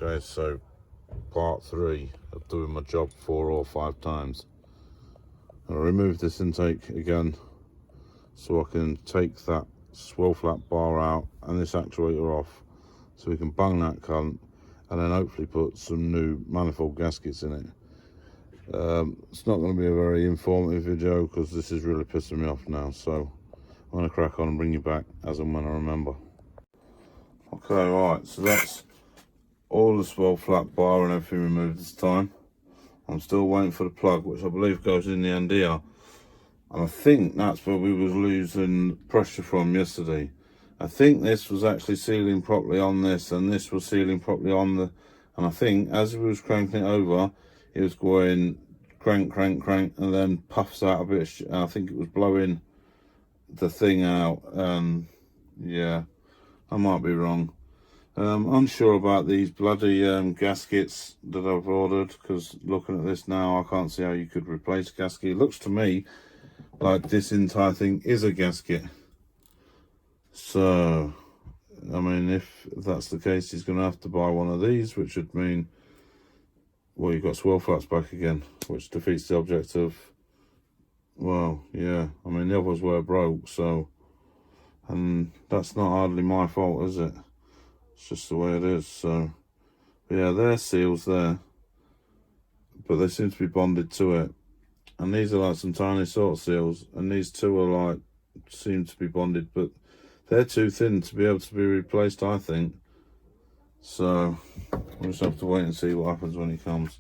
Okay, so part 3 of doing my job 4 or 5 times. I'll remove this intake again so I can take that swirl flap bar out and this actuator off, so we can bung that cunt and then hopefully put some new manifold gaskets in it. It's not going to be a very informative video because this is really pissing me off now, so I'm going to crack on and bring you back as and when I remember. Okay, right, so that's all the swirl flap bar and everything removed this time. I'm still waiting for the plug, which I believe goes in the end here, and I think that's where we was losing pressure from yesterday. I think this was actually sealing properly on this, and this was sealing properly on the, and I think as we was cranking it over, it was going crank, crank, crank, and then puffs out a bit. I think it was blowing the thing out, and yeah, I might be wrong. Unsure about these bloody gaskets that I've ordered, because looking at this now, I can't see how you could replace a gasket. It looks to me like this entire thing is a gasket. So, I mean, if that's the case, he's going to have to buy one of these, which would mean, well, you've got swirl flaps back again, which defeats the object of, well, yeah, I mean, the others were broke, so, and that's not hardly my fault, is it? It's just the way it is. So yeah, there's seals there, but they seem to be bonded to it, and these are like some tiny sort of seals, and these two are like, seem to be bonded, but they're too thin to be able to be replaced, I think. So we'll just have to wait and see what happens when he comes,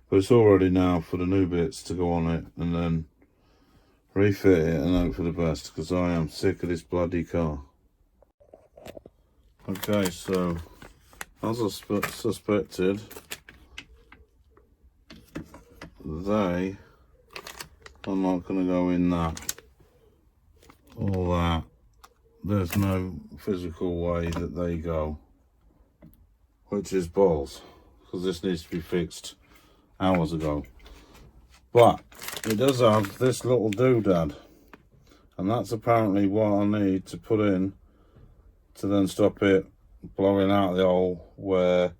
but it's all ready now for the new bits to go on it, and then refit it and hope for the best, because I am sick of this bloody car. Okay, so as I suspected, they are not going to go in that. All that. There's no physical way that they go, which is balls, because this needs to be fixed hours ago. But it does have this little doodad, and that's apparently what I need to put in to then stop it blowing out the hole where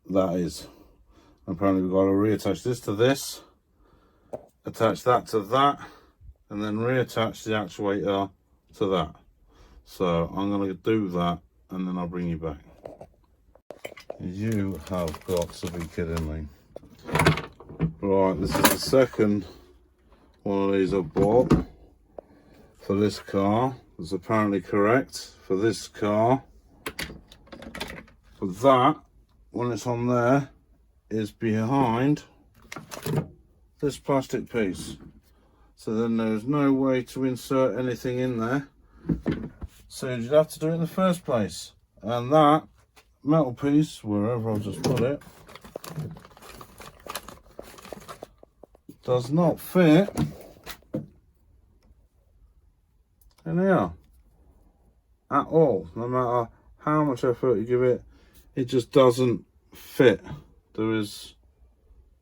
that is. Apparently we've got to reattach this to this, attach that to that, and then reattach the actuator to that. So I'm going to do that, and then I'll bring you back. You have got to be kidding me. Right, this is the second one of these I've bought for this car. It's apparently correct for this car. But that, when it's on there, is behind this plastic piece. So then there's no way to insert anything in there. So you'd have to do it in the first place. And that metal piece, wherever I'll just put it, does not fit in here at all. No matter how much effort you give it, it just doesn't fit. There is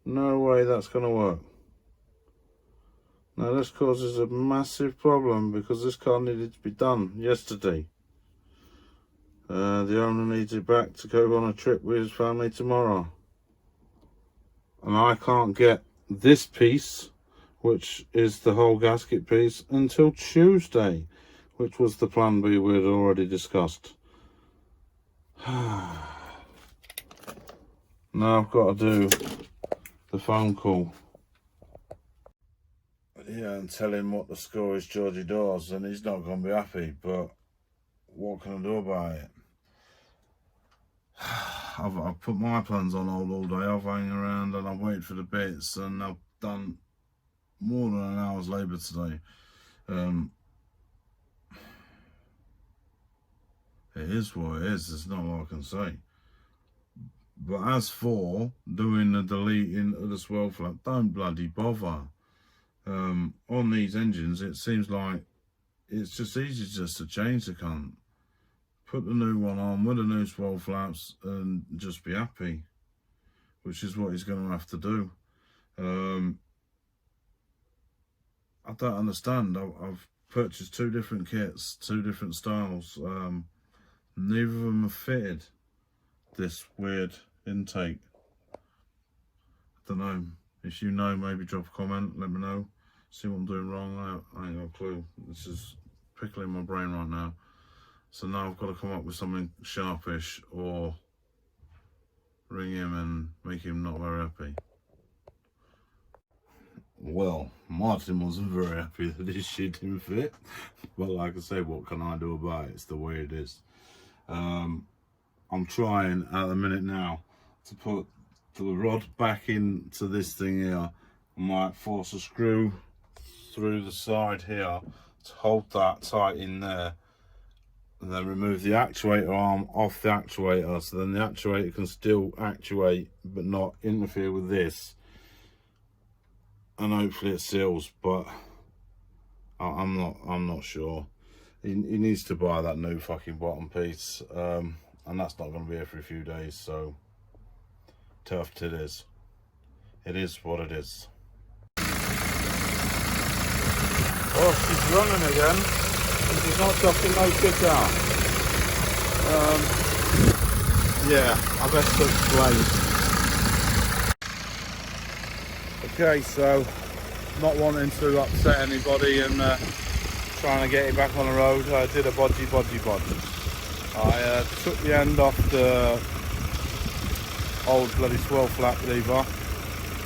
no way that's going to work. Now this causes a massive problem, because this car needed to be done yesterday. The owner needs it back to go on a trip with his family tomorrow, and I can't get this piece, which is the whole gasket piece, until Tuesday, which was the plan B we had already discussed. Now I've got to do the phone call, yeah, and tell him what the score is, Georgie Dawes, and he's not going to be happy, but what can I do about it? I've put my plans on hold all day. I've hung around and I've waited for the bits, and I've done more than an hour's labour today. It is what it is. There's not what I can say. But as for doing the deleting of the swirl flap, don't bloody bother. On these engines, it seems like it's just easy just to change the cunt. Put the new one on with the new swirl flaps and just be happy, which is what he's going to have to do. I don't understand. I've purchased 2 different kits, 2 different styles. Neither of them have fitted this weird intake. I don't know. If you know, maybe drop a comment, let me know. See what I'm doing wrong. I ain't got a clue. This is pickling my brain right now. So now I've got to come up with something sharpish or ring him and make him not very happy. Well, Martin wasn't very happy that his shit didn't fit, but like I say, what can I do about it? It's the way it is. I'm trying at the minute now to put the rod back into this thing here. I might force a screw through the side here to hold that tight in there, and then remove the actuator arm off the actuator, so then the actuator can still actuate but not interfere with this, and hopefully it seals. But I'm not sure. He needs to buy that new fucking bottom piece, and that's not going to be here for a few days, so tough it is. It is what it is. Oh, she's running again. She's not dropping no kick out. Yeah, I best explain. Okay, so not wanting to upset anybody and trying to get it back on the road, I did a bodge. I took the end off the old bloody Swirl flat lever.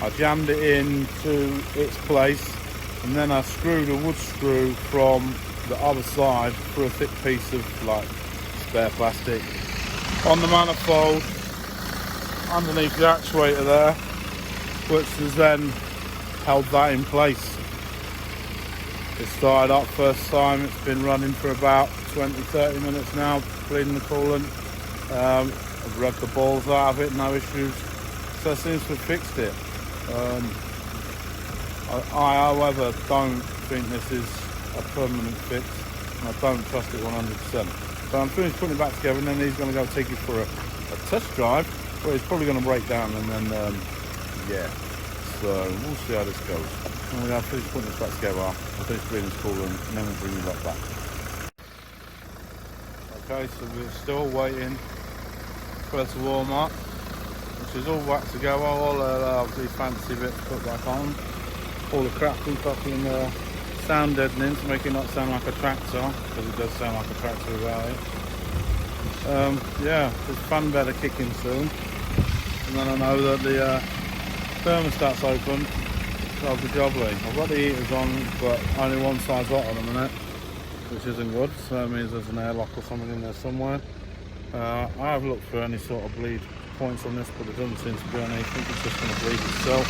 I jammed it into its place, and then I screwed a wood screw from the other side through a thick piece of like spare plastic on the manifold underneath the actuator there, which has then held that in place. It started up first time. It's been running for about 20-30 minutes now, bleeding the coolant. I've rubbed the balls out of it, no issues. So it seems to have fixed it. I however don't think this is a permanent fix, and I don't trust it 100%. So I'm finished putting it back together, and then he's going to go take it for a test drive, where it's probably going to break down, and then yeah. So we'll see how this goes. And we're going to finish putting this back together. I'll finish bleeding this coolant, and then we'll bring you lot back. Okay, so we're still waiting for it to warm up, which is all back together. All the fancy bits put back on. All the crappy fucking sound deadening to make it not sound like a tractor, because it does sound like a tractor without it. Yeah, this fan better kicking soon, and then I know that the thermostat's open. That'll be lovely. I've got the heaters on, but only one side's hot at the minute, which isn't good, so that means there's an airlock or something in there somewhere. I have looked for any sort of bleed points on this, but it doesn't seem to be any. I think it's just going to bleed itself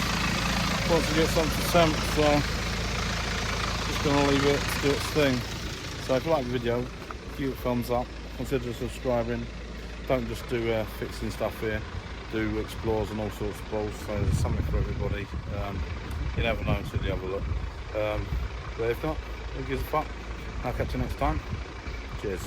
once it gets onto temp, so just going to leave it to do its thing. So if you like the video, give it a thumbs up, consider subscribing. Don't just do fixing stuff here, do explores and all sorts of balls, so there's something for everybody. You never know until you have a look. But if not, who gives a fuck? I'll catch you next time. Cheers.